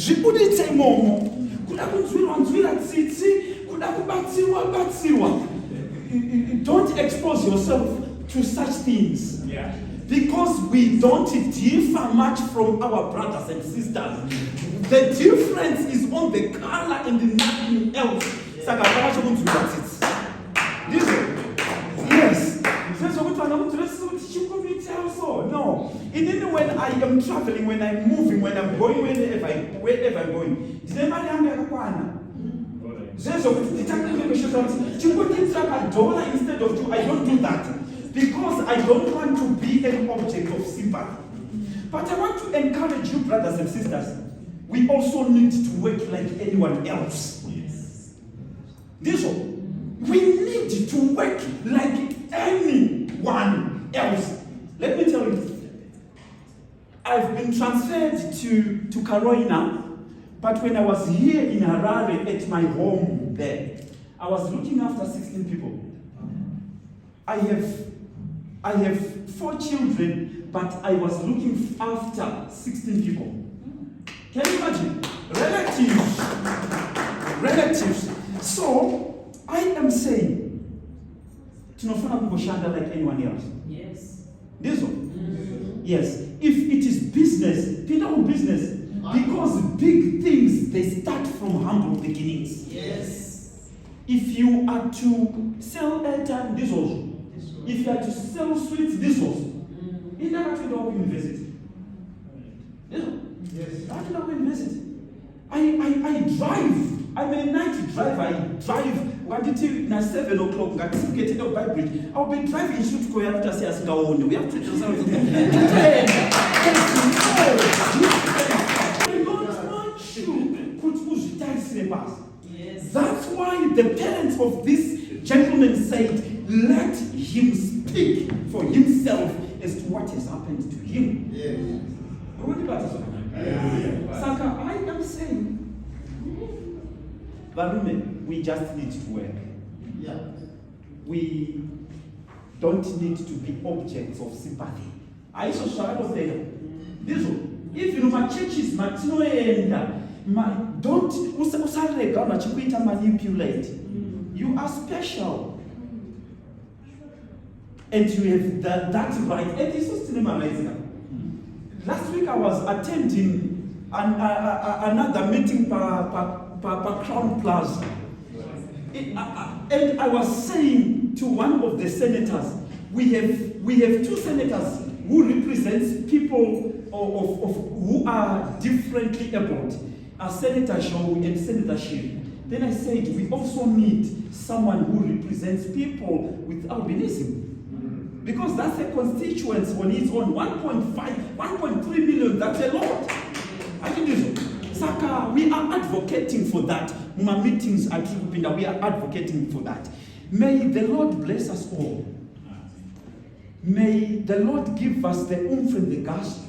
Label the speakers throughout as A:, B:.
A: zvibuditse imomo kuda kunzwira tsitsi kuda kubatsirwa. Don't expose yourself to such things.
B: Yeah.
A: Because we don't differ much from our brothers and sisters. The difference is on the color and nothing else. Yes. No. Even when I am traveling, when I'm moving, when I'm going wherever I'm going, instead of two, I don't do that. Because I don't want to be an object of sympathy. But I want to encourage you, brothers and sisters, we also need to work like anyone else.
B: Yes.
A: This one, we need to work like anyone else. Let me tell you, I've been transferred to Carolina, but when I was here in Harare at my home there, I was looking after 16 people. I have 4 children, but I was looking after 16 people. Can you imagine? Relatives. So, I am saying, tunafuna kuboshanda like anyone else.
C: Yes.
A: This one? Yes. If it is business, pin on business. Because big things, they start from humble beginnings.
C: Yes.
A: If you are to sell airtime, this also. If you are to sell sweets, this also. In that actually don't university. Yes. Actually don't university. I drive. I'm a night driver. I drive. What did you na 7 o'clock? Got to get in a bridge. I'll be driving shoot to go after say we have to do something. I don't want you put
C: Yes.
A: That's why the parents of this gentleman said, let him speak for himself as to what has happened to him.
B: Yes.
A: Saka, I am saying, Barume, we just need to work.
B: Yeah.
A: We don't need to be objects of sympathy. I saw shadow there. This one, if you know my churches, don't manipulate. You are special. And you have that right. And this is cinema right. Last week I was attending another meeting per Crown Plaza. And I was saying to one of the senators, we have 2 senators who represent people of who are differently abled, Senator Shaw and Senator Shiri. Then I said, we also need someone who represents people with albinism. Because that's a constituency on its own, 1.3 million, that's a lot. I think this. Saka, we are advocating for that. My meetings at Trupinda, we are advocating for that. May the Lord bless us all. May the Lord give us the oomph and the gospel.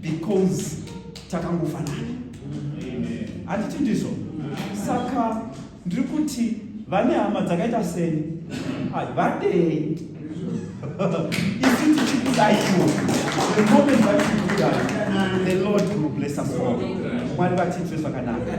A: Because takangufanana. Ati ndizo. Saka ndikuti vane hama dzakaita seni. Vade. Isiti chikudaiwo. The moment that you do that, the Lord will bless us all. Mwari vatitwe zvakanaka.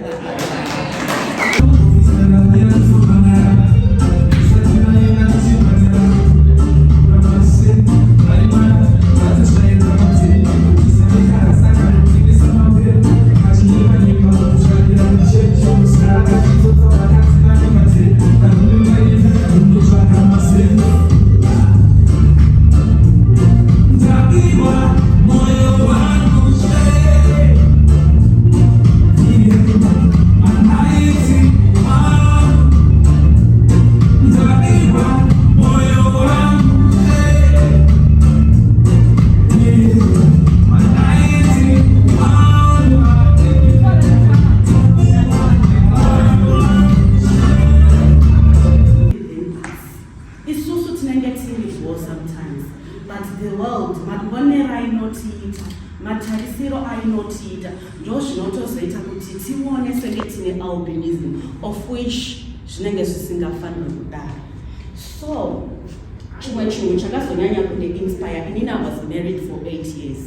C: Of which So
B: chimwe chinhu chakazonyanya kundiinspire. Inini I was married for 8 years.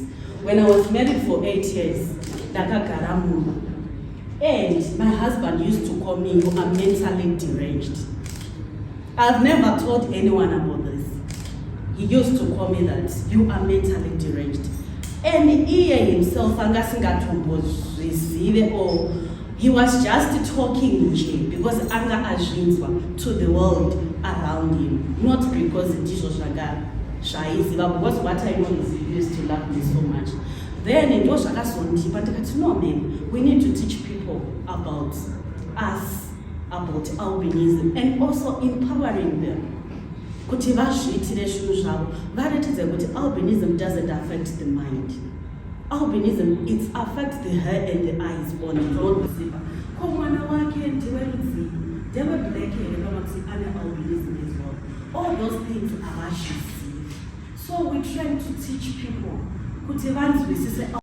B: When I was married for 8 years, ndakagara mumba. And my husband used to call me, "You are mentally deranged." I've never told anyone about this. He used to call me that, "You are mentally deranged." And he himself, or he was just talking because anga azvinzwa to the world around him, not because ndizvo zvaiziva, because what I know is he used to love me so much. Then ndo zvakazondipa ndikati, "No man, we need to teach people about us, about albinism, and also empowering them. Kuti vazviitire zvinhu zvavo, varatidze kuti albinism doesn't affect the mind. Albinism, it affects the hair and the eyes only, not the zipper. Ko mwana wake ndiwe rudzi, ndiwe black here, kana kuti ane albinism as well. All those things avazvizivi. So we try to teach people kuti vanzwisise